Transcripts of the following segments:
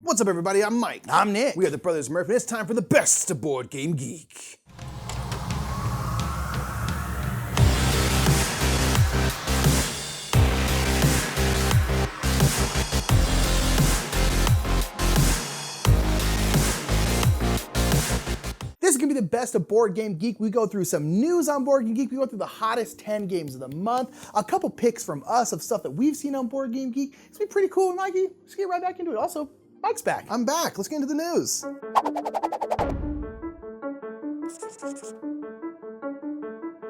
What's up, everybody? I'm Mike. I'm Nick. We are the Brothers Murphy, and it's time for the best of Board Game Geek. This is going to be the best of Board Game Geek. We go through some news on Board Game Geek. We go through the hottest 10 games of the month. A couple picks from us of stuff that we've seen on Board Game Geek. It's going to be pretty cool, Mikey. Let's get right back into it. Also, Mike's back. I'm back. Let's get into the news.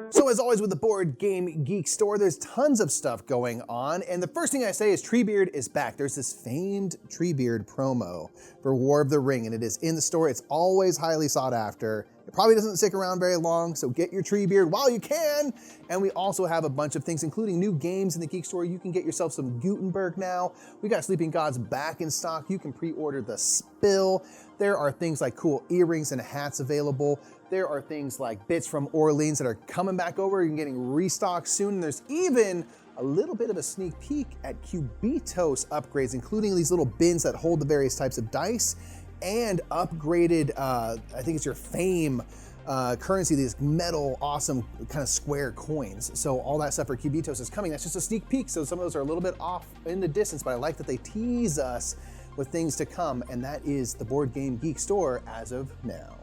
So as always with the Board Game Geek store, there's tons of stuff going on. And the first thing I say is Treebeard is back. There's this famed Treebeard promo for War of the Ring, and it is in the store. It's always highly sought after. It probably doesn't stick around very long, so get your Treebeard while you can. And we also have a bunch of things, including new games in the Geek store. You can get yourself some Gutenberg now. We got Sleeping Gods back in stock. You can pre-order The Spill. There are things like cool earrings and hats available. There are things like bits from Orleans that are coming back over and getting restocked soon. And there's even a little bit of a sneak peek at Cubitos upgrades, including these little bins that hold the various types of dice and upgraded, I think it's your Fame currency, these metal, awesome kind of square coins. So all that stuff for Cubitos is coming. That's just a sneak peek. So some of those are a little bit off in the distance, but I like that they tease us with things to come. And that is the Board Game Geek store as of now.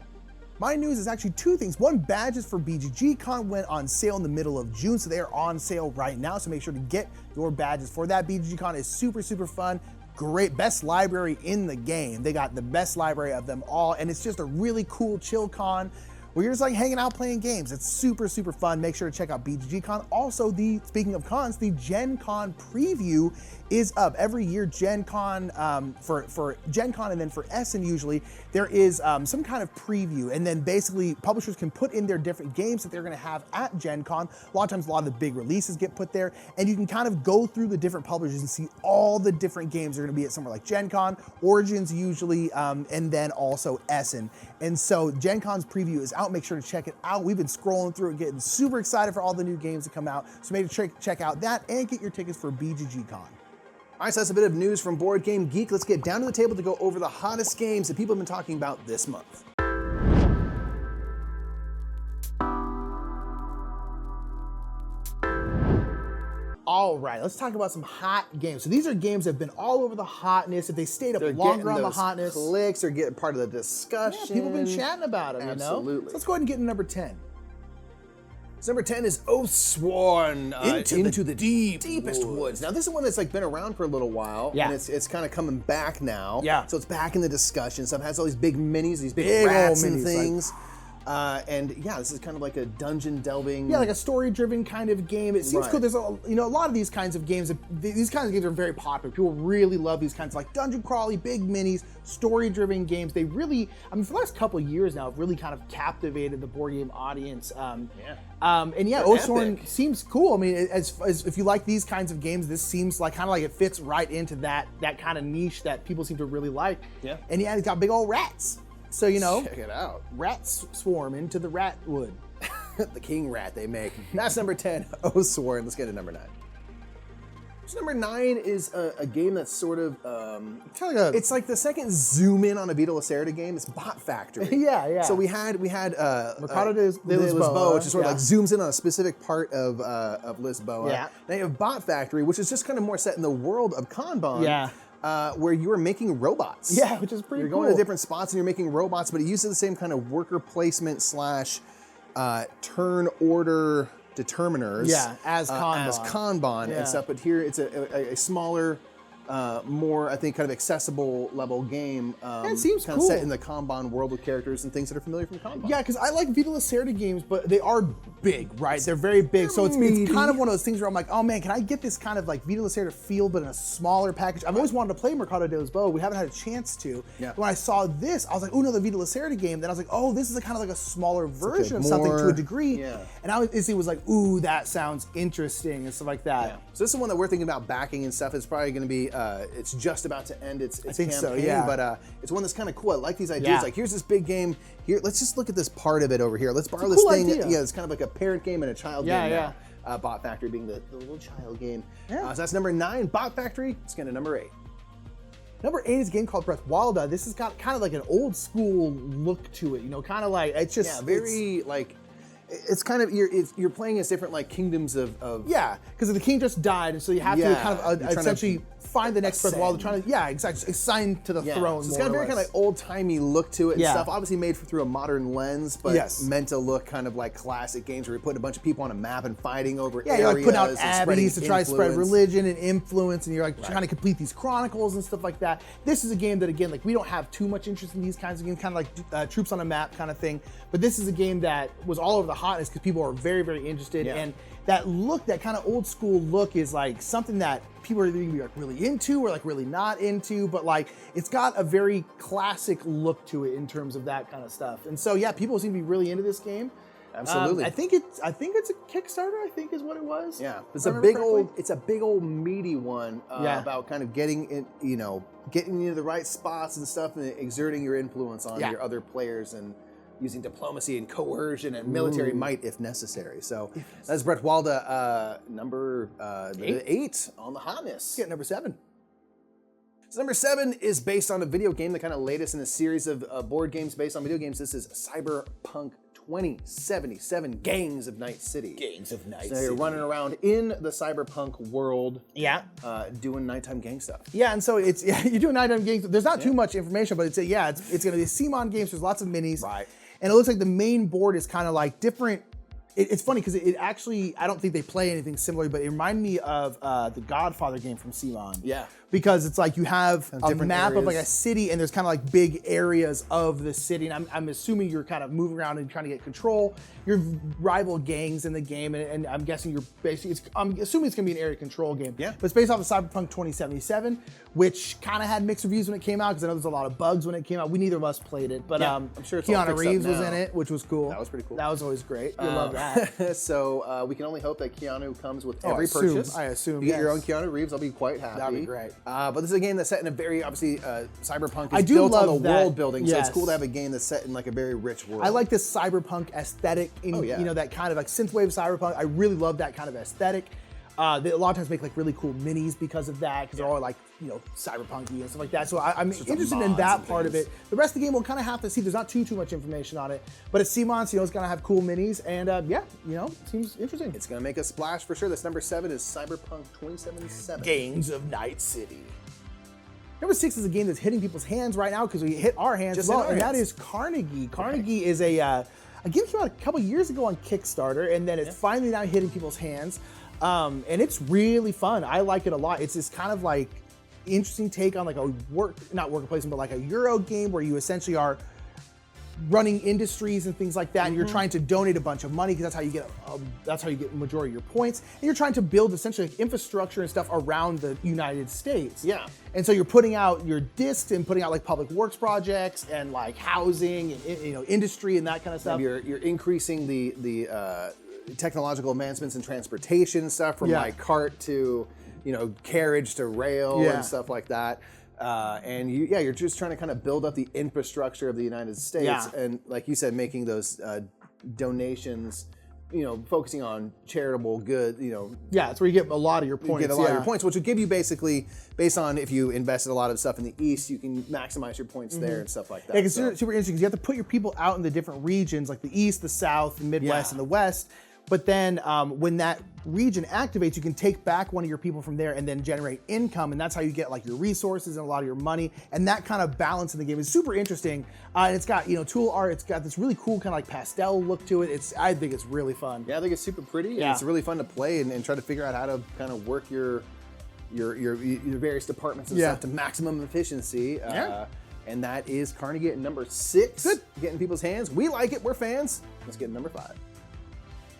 My news is actually two things. One, badges for BGG went on sale in the middle of June, so they are on sale right now. So make sure to get your badges for that. BGG is super, super fun. Great, best library in the game. They got the best library of them all, and it's just a really cool chill con where you're just like hanging out playing games. It's super, super fun. Make sure to check out BGG. Also, speaking of cons, the Gen Con preview is up. Every year, Gen Con, for Gen Con and then for Essen usually, there is some kind of preview, and then basically publishers can put in their different games that they're gonna have at Gen Con. A lot of times, a lot of the big releases get put there, and you can kind of go through the different publishers and see all the different games that are gonna be at somewhere like Gen Con, Origins usually, and then also Essen. And so Gen Con's preview is out. Make sure to check it out. We've been scrolling through it, getting super excited for all the new games that come out. So make sure to check out that and get your tickets for BGG Con. All right, so that's a bit of news from Board Game Geek. Let's get down to the table to go over the hottest games that people have been talking about this month. All right, let's talk about some hot games. So these are games that have been all over the hotness. If they stayed up longer on the hotness, clicks are getting part of the discussion. Yeah, people have been chatting about them, Absolutely. You know? So let's go ahead and get to number 10. So number 10 is Oathsworn, into the deepest woods. Now this is one that's like been around for a little while, yeah, and it's kind of coming back now. Yeah. So it's back in the discussion. So it has all these big minis, these big rats and things. And yeah, this is kind of like a dungeon delving. Yeah, like a story-driven kind of game. It seems cool. There's a lot of these kinds of games. These kinds of games are very popular. People really love these kinds of like dungeon crawly, big minis, story-driven games. They really, I mean, for the last couple of years now, have really kind of captivated the board game audience. And yeah, Oathsworn seems cool. I mean, as if you like these kinds of games, this seems like kind of like it fits right into that kind of niche that people seem to really like. Yeah. And yeah, it's got big old rats. So, you know, check it out. Rats swarm into the rat wood. The king rat they make. That's number 10, Oathsworn. Let's get to number 9. So number 9 is a game that's sort of, kind of it's like the second zoom in on a Vita Lacerda game. It's Bot Factory. Yeah, yeah. So we had Mercado de Lisboa, which is sort of like zooms in on a specific part of Lisboa. Yeah. Then you have Bot Factory, which is just kind of more set in the world of Kanban. Yeah. Where you are making robots. Yeah, which is pretty cool. You're going to different spots and you're making robots, but it uses the same kind of worker placement / turn order determiners. Yeah, as Kanban. And stuff. But here it's a smaller, more, I think, kind of accessible level game. It seems kind cool. of set in the Kanban world with characters and things that are familiar from Kanban. Yeah, because I like Vita Lacerda games, but they are big, right? They're very big. So it's kind of one of those things where I'm like, oh man, can I get this kind of like Vita Lacerda feel, but in a smaller package? I've always wanted to play Mercado de Lisboa. We haven't had a chance to. Yeah. When I saw this, I was like, oh no, the Vita Lacerda game. Then I was like, oh, this is a kind of like a smaller version of something to a degree. Yeah. And I was like, ooh, that sounds interesting and stuff like that. Yeah. So this is one that we're thinking about backing and stuff. It's probably going to be, it's just about to end its campaign. So, yeah. But it's one that's kind of cool. I like these ideas. Yeah. Like, here's this big game. Here, let's just look at this part of it over here. Let's borrow this thing. Idea. Yeah, it's kind of like a parent game and a child game now. Bot Factory being the little child game. Yeah. So that's number 9. Bot Factory. Let's get to number 8. Number 8 is a game called Bretwalda. This has got kind of like an old school look to it, you know, kind of like, it's just... Yeah, very, like, it's kind of, you're playing as different, like, kingdoms of... Yeah, because the king just died, and so you have to kind of essentially find the next Bretwalda, trying to, exactly, assign to the throne. So it's got a very kind of like old-timey look to it and stuff. Obviously made through a modern lens, but meant to look kind of like classic games where you're putting a bunch of people on a map and fighting over areas. You're like putting out abbeys to try to spread influence. religion and influence, and you're like trying to complete these chronicles and stuff like that. This is a game that, again, like we don't have too much interest in these kinds of games, kind of like troops on a map kind of thing. But this is a game that was all over the hotness because people are very, very interested. And that look, that kind of old school look is like something that people are either gonna be like really into or like really not into, but like it's got a very classic look to it in terms of that kind of stuff. And so people seem to be really into this game. Absolutely. I think it's a Kickstarter, I think is what it was. Yeah. It's a big old meaty one about kind of getting in, you know, getting into the right spots and stuff and exerting your influence on your other players and using diplomacy and coercion and military might if necessary. So that's Bretwalda, number 8 on the hotness. Yeah, number 7. So number 7 is based on a video game, the kind of latest in a series of board games based on video games. This is Cyberpunk 2077, Gangs of Night City. Gangs of Night City. So you're running around in the cyberpunk world, doing nighttime gang stuff. Yeah, and so it's you're doing nighttime games. There's not too much information, but it's going to be a CMON game. So there's lots of minis, right? And it looks like the main board is kind of like different. It's funny because it actually, I don't think they play anything similar, but it reminded me of the Godfather game from CMON. Yeah. Because it's like you have a map areas. of like a city and there's kind of like big areas of the city. And I'm assuming you're kind of moving around and trying to get control. Your rival gangs in the game, and I'm guessing you're basically, I'm assuming it's gonna be an area control game. Yeah. But it's based off of Cyberpunk 2077, which kind of had mixed reviews when it came out, because I know there's a lot of bugs when it came out. We neither of us played it, but I'm sure it's all Keanu fixed Reeves up was now. in it, which was cool. That was pretty cool. That was always great. You love that. So we can only hope that Keanu comes with every purchase. I assume, you get your own Keanu Reeves, I'll be quite happy. That'd be great. But this is a game that's set in a very, obviously, Cyberpunk I is do built on love the that. world building, so it's Yes. cool to have a game that's set in like a very rich world. I like this cyberpunk aesthetic, you know, that kind of like synthwave cyberpunk. I really love that kind of aesthetic. They a lot of times make like really cool minis because of that, because they're all like, you know, cyberpunky and stuff like that. So I'm interested in that part of it. The rest of the game we'll kind of have to see. There's not too much information on it, but it's CMON, so you know it's gonna have cool minis, and seems interesting. It's gonna make a splash for sure. This number 7 is Cyberpunk 2077. Gangs of Night City. Number 6 is a game that's hitting people's hands right now because we hit our hands as well, and that is Carnegie. Carnegie is a game that came out a couple years ago on Kickstarter, and then it's finally now hitting people's hands. And it's really fun. I like it a lot. It's this kind of like interesting take on like a not worker placement, but like a Euro game where you essentially are running industries and things like that, and you're trying to donate a bunch of money because that's how you get the majority of your points. And you're trying to build essentially like infrastructure and stuff around the United States. Yeah. And so you're putting out your discs and putting out like public works projects and like housing and industry and that kind of stuff. You're increasing the technological advancements in transportation and stuff from like cart to carriage to rail and stuff like that. And you're just trying to kind of build up the infrastructure of the United States, and like you said, making those donations, focusing on charitable good, that's where you get a lot of your points. You get a lot of your points, which would give you basically, based on if you invested a lot of stuff in the East, you can maximize your points there and stuff like that. Yeah, it's super interesting because you have to put your people out in the different regions, like the East, the South, the Midwest, and the West. But then when that region activates, you can take back one of your people from there and then generate income, and that's how you get like your resources and a lot of your money. And that kind of balance in the game is super interesting. And it's got tool art. It's got this really cool kind of like pastel look to it. I think it's really fun. Yeah, I think it's super pretty. And it's really fun to play and try to figure out how to kind of work your various departments and stuff to maximum efficiency. And that is Carnegie at number 6. Good. Getting people's hands. We like it. We're fans. Let's get number 5.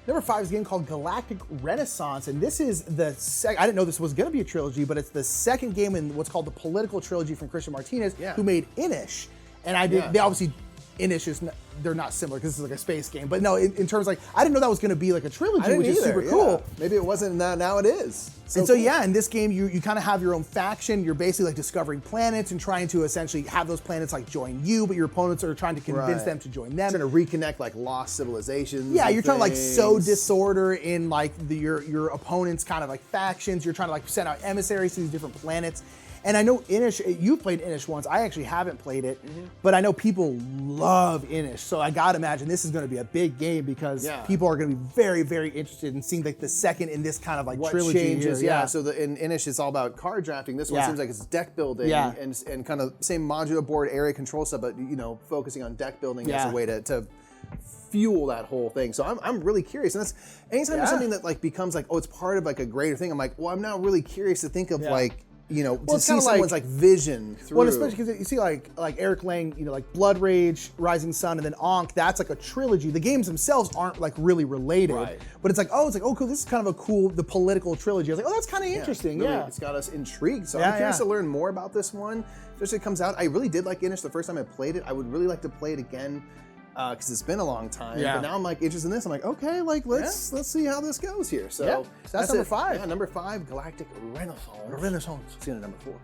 Number 5 is a game called Galactic Renaissance, and this is the I didn't know this was going to be a trilogy, but it's the second game in what's called the political trilogy from Christian Martinez, who made Inish. And they obviously, Inish is they're not similar because this is like a space game, but no, in terms like I didn't know that was going to be like a trilogy, which is super cool. Maybe it wasn't. Now it is. So in this game you kind of have your own faction. You're basically like discovering planets and trying to essentially have those planets like join you, but your opponents are trying to convince them to join them. Trying to reconnect like lost civilizations. Yeah, you're trying to like sow disorder in like your opponents' kind of like factions. You're trying to like send out emissaries to these different planets. And I know Inish, you've played Inish once. I actually haven't played it, but I know people love Inish. So I gotta imagine this is gonna be a big game because people are gonna be very, very interested in seeing like the second in this kind of like what trilogy changes. here. Yeah. So in Inish, it's all about card drafting. This one seems like it's deck building and kind of same modular board area control stuff, but focusing on deck building as a way to fuel that whole thing. So I'm really curious. And that's anytime there's something that like becomes like, oh, it's part of like a greater thing. I'm like, well, I'm now really curious to think of like, to see someone's like vision through. Well, especially because you see like Eric Lang, like Blood Rage, Rising Sun, and then Ankh, that's like a trilogy. The games themselves aren't like really related, but it's like, oh, cool, this is kind of the political trilogy. I was like, oh, that's kind of interesting. Really, it's got us intrigued. So I'm curious to learn more about this one. Especially it comes out. I really did like Inish the first time I played it. I would really like to play it again. Because it's been a long time, but now I'm like interested in this. I'm like, okay, like let's see how this goes here. So that's number 5. Yeah, number 5, Galactic Renaissance. Let's get to number 4.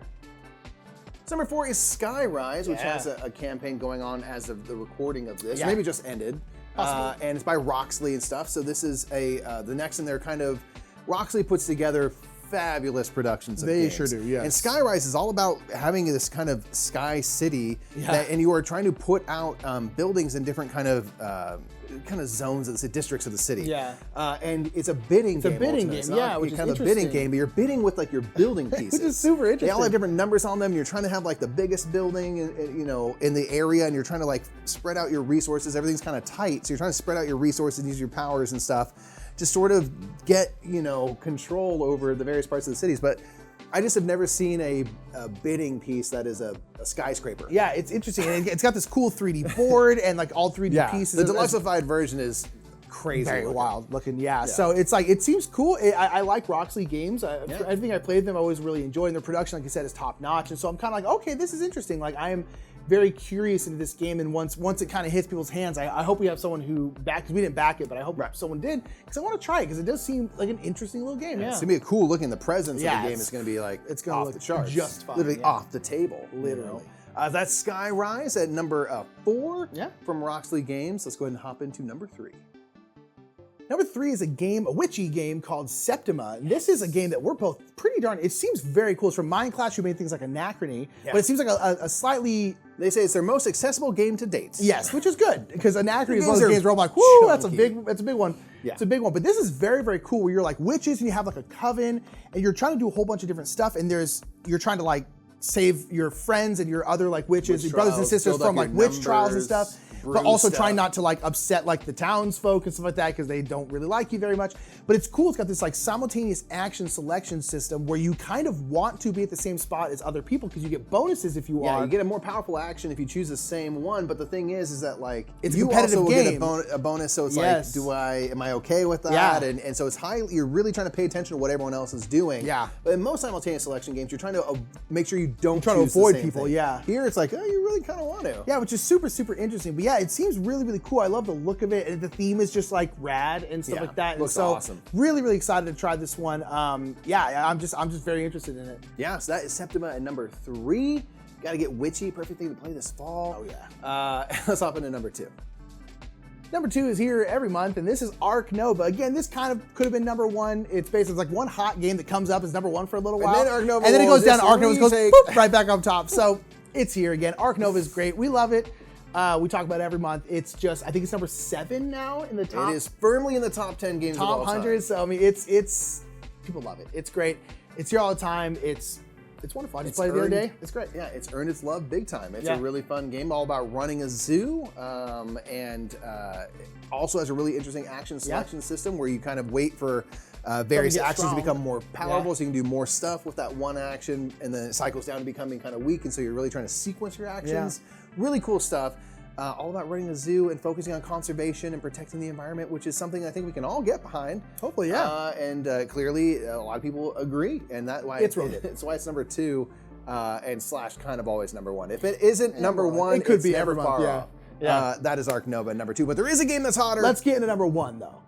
So number 4 is Skyrise, which has a campaign going on as of the recording of this. Maybe just ended. And it's by Roxley and stuff. So this is the next in their kind of Roxley puts together fabulous productions of games. They sure do, yes. And Skyrise is all about having this kind of sky city, and you are trying to put out buildings in different kind of zones of the districts of the city. Yeah. And it's a bidding game. It's a bidding game, which is kind of a bidding game, but you're bidding with like your building pieces. Which is super interesting. They all have different numbers on them. You're trying to have like the biggest building, in the area, and you're trying to like spread out your resources. Everything's kind of tight, so you're trying to spread out your resources, use your powers and stuff, to sort of get, control over the various parts of the cities. But I just have never seen a bidding piece that is a skyscraper. Yeah, it's interesting. And it's got this cool 3D board and like all 3D pieces. The deluxified version is crazy. Very wild looking, So it's like, it seems cool. I like Roxley games. Everything I played them, I always really enjoyed. And their production, like you said, is top notch. And so I'm kind of like, okay, this is interesting. Like I am very curious into this game, and once it kind of hits people's hands, I hope we have someone who backed, because we didn't back it, but I hope someone did, because I want to try it, because it does seem like an interesting little game. It's gonna be cool looking. The presence of the game is gonna be like, it's gonna look the charts, just fine, literally off the table, literally. That's Skyrise at number 4 from Roxley Games. Let's go ahead and hop into number 3. Number 3 is a witchy game called Septima. And this is a game that we're both pretty darn, it seems very cool. It's from Mind Clash, who made things like Anachrony, but it seems like a slightly... They say it's their most accessible game to date. Yes, which is good, because Anachrony is one of those games where I'm like, whoo, that's a big one. Yeah. It's a big one, but this is very, very cool, where you're like witches and you have like a coven, and you're trying to do a whole bunch of different stuff, and you're trying to like save your friends and your other like witches, your brothers and sisters from like witch trials and stuff. But also try not to like upset like the townsfolk and stuff like that, because they don't really like you very much. But it's cool. It's got this like simultaneous action selection system where you kind of want to be at the same spot as other people, because you get bonuses if you are. Yeah, you get a more powerful action if you choose the same one. But the thing is that like it's you a competitive also game. Get a bonus. So it's like, am I okay with that? Yeah. And so it's you're really trying to pay attention to what everyone else is doing. Yeah. But in most simultaneous selection games, you're trying to make sure you don't try to choose avoid the same people. thing. Yeah. Here it's like, oh, you really kind of want to. Yeah, which is super, super interesting. But yeah, it seems really, really cool. I love the look of it, and the theme is just like rad and stuff like that. Looks and so awesome. Really, really excited to try this one. I'm just very interested in it. Yeah, so that is Septima at number 3. Got to get witchy, perfect thing to play this fall. Oh yeah. Let's hop into number 2. Number 2 is here every month, and this is Ark Nova. Again, this kind of could have been number 1. It's basically like one hot game that comes up as number 1 for a little while, and then Ark Nova, and then it goes down. Ark Nova goes boop, right back up top. So it's here again. Ark Nova is great. We love it. We talk about it every month. It's just, I think it's number 7 now in the top. It is firmly in the top 10 games of all top time. 100. So I mean, it's people love it. It's great. It's here all the time. It's wonderful. I just played it the other day. It's great. Yeah, it's earned its love big time. It's a really fun game, all about running a zoo, and also has a really interesting action selection system where you kind of wait for various actions to become more powerful, so you can do more stuff with that one action, and then it cycles down to becoming kind of weak, and so you're really trying to sequence your actions. Really cool stuff. All about running a zoo and focusing on conservation and protecting the environment, which is something I think we can all get behind. Hopefully, yeah. And clearly, a lot of people agree, and that's why it's why it's number 2, and / kind of always number 1. If it isn't number 1, it could it's be never every far month. off. That is Ark Nova number 2, but there is a game that's hotter. Let's get into number 1 though.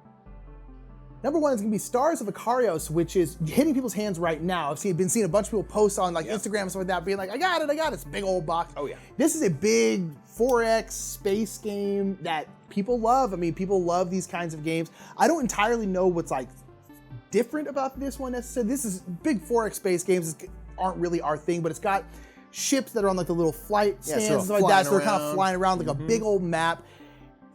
Number 1 is going to be Stars of Ikarios, which is hitting people's hands right now. I've been seeing a bunch of people post on like Instagram and stuff like that, being like, I got it. It's a big old box. Oh yeah. This is a big 4X space game that people love. I mean, people love these kinds of games. I don't entirely know what's like different about this one necessarily. This is big 4X space games. aren't really our thing, but it's got ships that are on like the little flight stands and stuff like that, so they're kind of flying around like a big old map.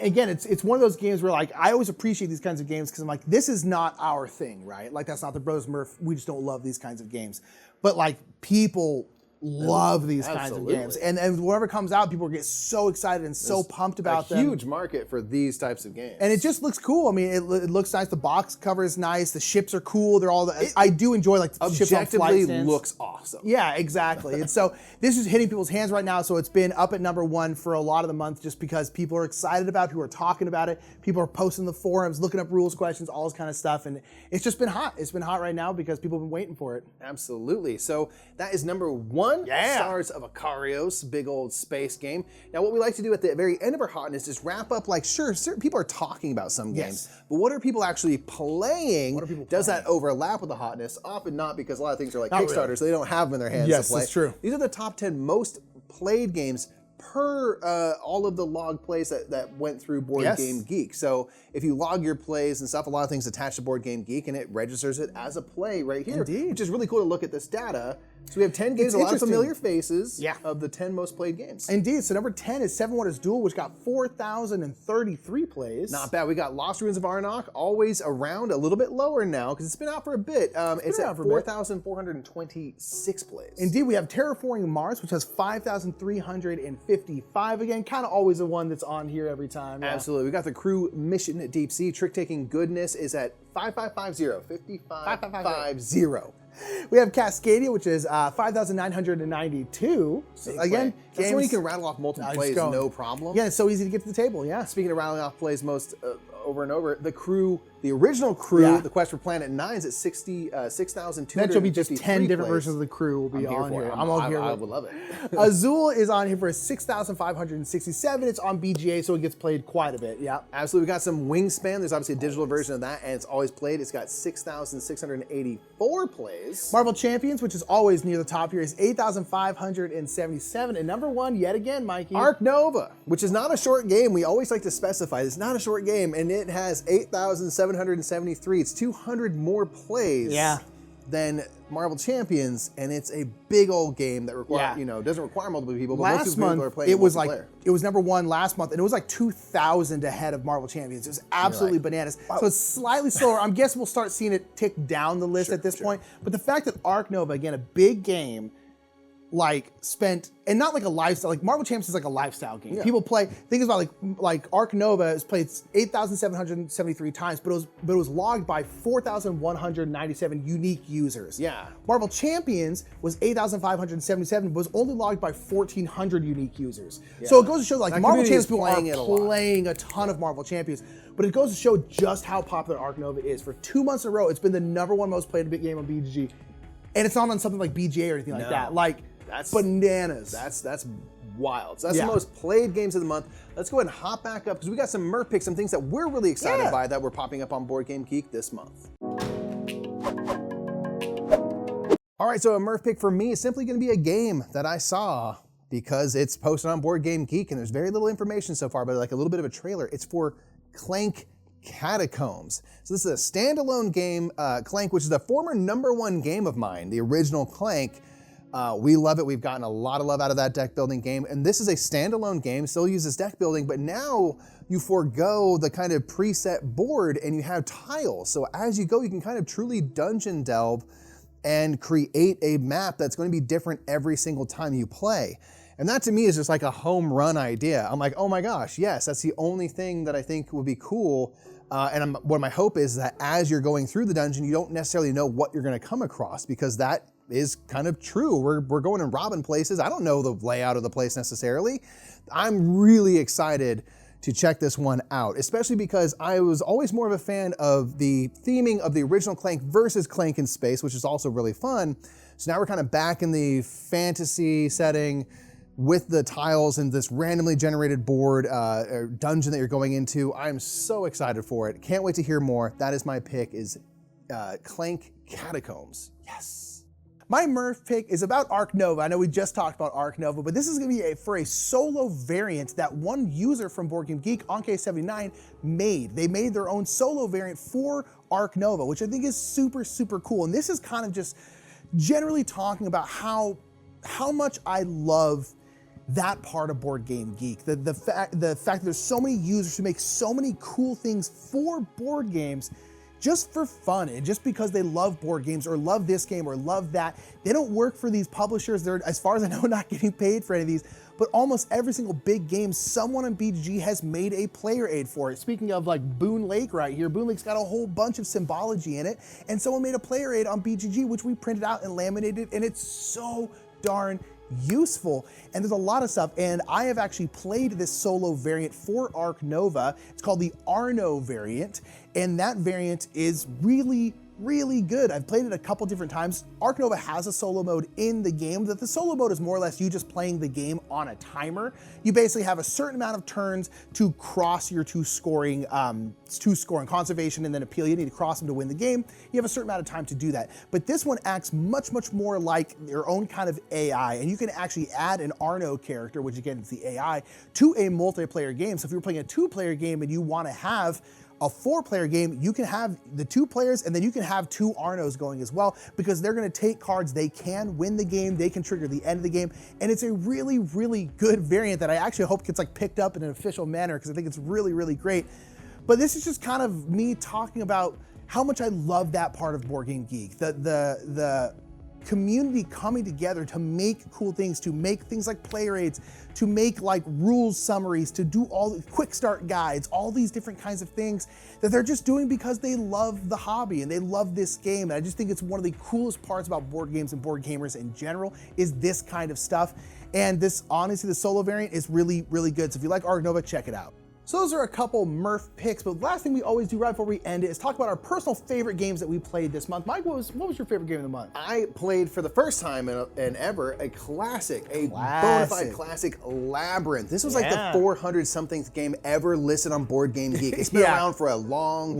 Again, it's one of those games where like I always appreciate these kinds of games because I'm like, this is not our thing, right? Like that's not the Brothers Murph. We just don't love these kinds of games. But like people love these kinds of games, and whatever comes out, people get so excited and so pumped about them. Huge market for these types of games, and it just looks cool. I mean, it looks nice. The box cover is nice. The ships are cool. They're all. I do enjoy like the ships on flight stands. Looks awesome. Yeah, exactly. And so this is hitting people's hands right now. So it's been up at #1 for a lot of the month, just because people are excited about it. People are talking about it. People are posting the forums, looking up rules questions, all this kind of stuff, and it's just been hot. It's been hot right now because people have been waiting for it. Absolutely. So that is #1. Yeah. Stars of Ikarios, big old space game. Now, what we like to do at the very end of our hotness is wrap up. Like, sure, certain people are talking about some games, but what are people actually playing? Does that overlap with the hotness? Often not, because a lot of things are like Kickstarters, so they don't have them in their hands to play. That's true. These are the top 10 most played games per all of the log plays that went through BoardGameGeek. So if you log your plays and stuff, a lot of things attached to BoardGameGeek, and it registers it as a play right here. Indeed. Which is really cool to look at this data. So we have 10 games, a lot of familiar faces of the 10 most played games. Indeed. So number 10 is Seven Wonders Duel, which got 4,033 plays. Not bad. We got Lost Ruins of Arnok, always around, a little bit lower now because it's been out for a bit. It's at 4,426 plays. Indeed. We have Terraforming Mars, which has 5,355. Again, kind of always the one that's on here every time. Yeah. Absolutely. We got the Crew Mission at Deep Sea. Trick-taking goodness is at 5550. 5550. We have Cascadia, which is 5,992. So again, that's when you can rattle off multiple plays, no problem. Yeah, it's so easy to get to the table, yeah. Speaking of rattling off plays most over and over, the Crew, the original Crew, the Quest for Planet 9 is at 6,253 That should be just 10 different plays. versions of the Crew will be on here. I'm on here. I would love it. Azul is on here for 6,567. It's on BGA, so it gets played quite a bit, yeah. Absolutely. We got some Wingspan. There's obviously a digital version of that, and it's always played. It's got 6,684 plays. Marvel Champions, which is always near the top here, is 8,577. And #1, yet again, Mikey. Ark Nova, which is not a short game. We always like to specify it's not a short game, and it has 8,773. It's 200 more plays than Marvel Champions, and it's a big old game that doesn't require multiple people, but most people are playing it was like, it was #1 last month, and it was like 2,000 ahead of Marvel Champions. It was absolutely bananas. So it's slightly slower. I'm guessing we'll start seeing it tick down the list at this point. But the fact that Ark Nova, again, a big game, like spent, and not like a lifestyle, like Marvel Champions is like a lifestyle game. Yeah. People play, think about like Ark Nova is played 8,773 times, but it was logged by 4,197 unique users. Yeah. Marvel Champions was 8,577, but was only logged by 1,400 unique users. Yeah. So it goes to show like that Marvel Champions people are playing a ton of Marvel Champions, but it goes to show just how popular Ark Nova is. For 2 months in a row, it's been the #1 most played big game on BGG. And it's not on something like BGA or anything like that. Like, that's bananas. That's wild. So that's the most played games of the month. Let's go ahead and hop back up because we got some Murph picks, some things that we're really excited by that we're popping up on BoardGameGeek this month. All right, so a Murph pick for me is simply going to be a game that I saw because it's posted on BoardGameGeek and there's very little information so far, but like a little bit of a trailer. It's for Clank Catacombs. So this is a standalone game, Clank, which is a former #1 game of mine, the original Clank. We love it. We've gotten a lot of love out of that deck building game. And this is a standalone game, still uses deck building, but now you forego the kind of preset board and you have tiles. So as you go, you can kind of truly dungeon delve and create a map that's going to be different every single time you play. And that to me is just like a home run idea. I'm like, oh my gosh, yes, that's the only thing that I think would be cool. What my hope is that as you're going through the dungeon, you don't necessarily know what you're going to come across, because that is kind of true. We're going and robbing places. I don't know the layout of the place necessarily. I'm really excited to check this one out, especially because I was always more of a fan of the theming of the original Clank versus Clank in Space, which is also really fun. So now we're kind of back in the fantasy setting with the tiles and this randomly generated board or dungeon that you're going into. I'm so excited for it. Can't wait to hear more. That is my pick, is Clank Catacombs. Yes. My Murph pick is about Ark Nova. I know we just talked about Ark Nova, but this is going to be for a solo variant that one user from BoardGameGeek, Anke79, made. They made their own solo variant for Ark Nova, which I think is super, super cool. And this is kind of just generally talking about how much I love that part of Board Game Geek. The fact that there's so many users who make so many cool things for board games just for fun and just because they love board games or love this game or love that. They don't work for these publishers. They're, as far as I know, not getting paid for any of these, but almost every single big game, someone on BGG has made a player aid for it. Speaking of like Boone Lake right here, Boone Lake's got a whole bunch of symbology in it, and someone made a player aid on BGG, which we printed out and laminated, and it's so darn useful. And there's a lot of stuff, and I have actually played this solo variant for Arc Nova. It's called the Arno variant, and that variant is really good. I've played it a couple different times. Arc Nova has a solo mode in the game. That the solo mode is more or less you just playing the game on a timer. You basically have a certain amount of turns to cross your two scoring conservation and then appeal. You need to cross them to win the game. You have a certain amount of time to do that. But this one acts much more like your own kind of AI, and you can actually add an Arno character, which again is the AI, to a multiplayer game. So if you're playing a 2-player game and you want to have a 4-player game, you can have the 2 players and then you can have 2 Arnos going as well, because they're going to take cards, they can win the game, they can trigger the end of the game, and it's a really good variant that I actually hope gets like picked up in an official manner, because I think it's really great. But this is just kind of me talking about how much I love that part of Board Game Geek, the community coming together to make cool things, to make things like player aids, to make like rules summaries, to do all the quick start guides, all these different kinds of things that they're just doing because they love the hobby and they love this game. And I just think it's one of the coolest parts about board games and board gamers in general is this kind of stuff. And this, honestly, the solo variant is really good. So if you like Arc Nova, check it out. So those are a couple Murph picks, but the last thing we always do right before we end it is talk about our personal favorite games that we played this month. Mike, what was your favorite game of the month? I played for the first time in ever a classic, a bona fide classic, Labyrinth. This was like the 400-something game ever listed on Board Game Geek. It's been around for a long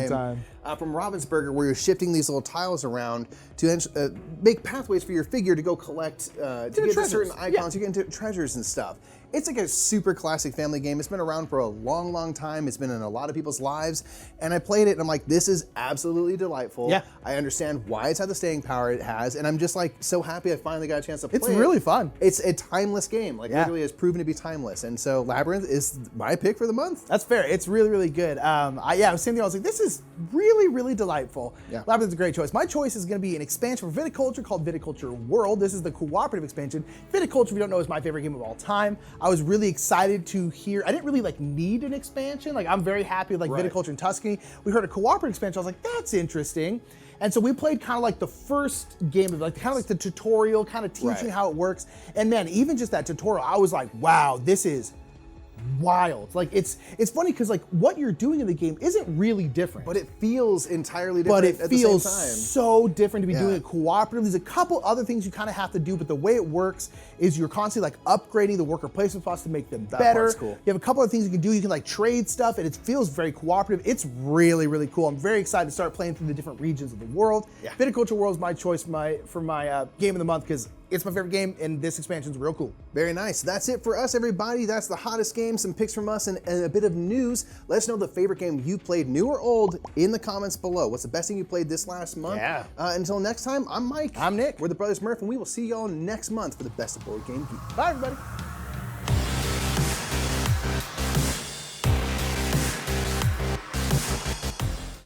time. From Ravensburger, where you're shifting these little tiles around to make pathways for your figure to go collect, to get to certain icons, you get into treasures and stuff. It's like a super classic family game. It's been around for a long time. It's been in a lot of people's lives. And I played it and I'm like, this is absolutely delightful. Yeah. I understand why it's had the staying power it has. And I'm just like so happy I finally got a chance to play it. It's really fun. It's a timeless game. Like literally has proven to be timeless. And so Labyrinth is my pick for the month. That's fair. It's really good. I was sitting there, I was like, this is really delightful. Yeah. Labyrinth is a great choice. My choice is going to be an expansion for Viticulture called Viticulture World. This is the cooperative expansion. Viticulture, if you don't know, is my favorite game of all time. I was really excited to hear, I didn't really like need an expansion. Like I'm very happy with like Viticulture and Tuscany. We heard a cooperative expansion. I was like, that's interesting. And so we played kind of like the first game of like kind of like the tutorial, kind of teaching how it works. And then even just that tutorial, I was like, wow, this is wild. Like it's funny because like what you're doing in the game isn't really different, but it feels entirely different. But it feels so different to be doing it cooperatively. There's a couple other things you kind of have to do, but the way it works is you're constantly like upgrading the worker placement spots to make them better. That part's cool. You have a couple of things you can do. You can like trade stuff, and it feels very cooperative. It's really cool. I'm very excited to start playing through the different regions of the world. Viticulture World is my choice for my game of the month because it's my favorite game, and this expansion's real cool. Very nice. That's it for us, everybody. That's the hottest game, some picks from us, and a bit of news. Let us know the favorite game you played, new or old, in the comments below. What's the best thing you played this last month? Until next time, I'm Mike. I'm Nick. We're the Brothers Murph, and we will see y'all next month for the best of Board Game Geek. Bye, everybody.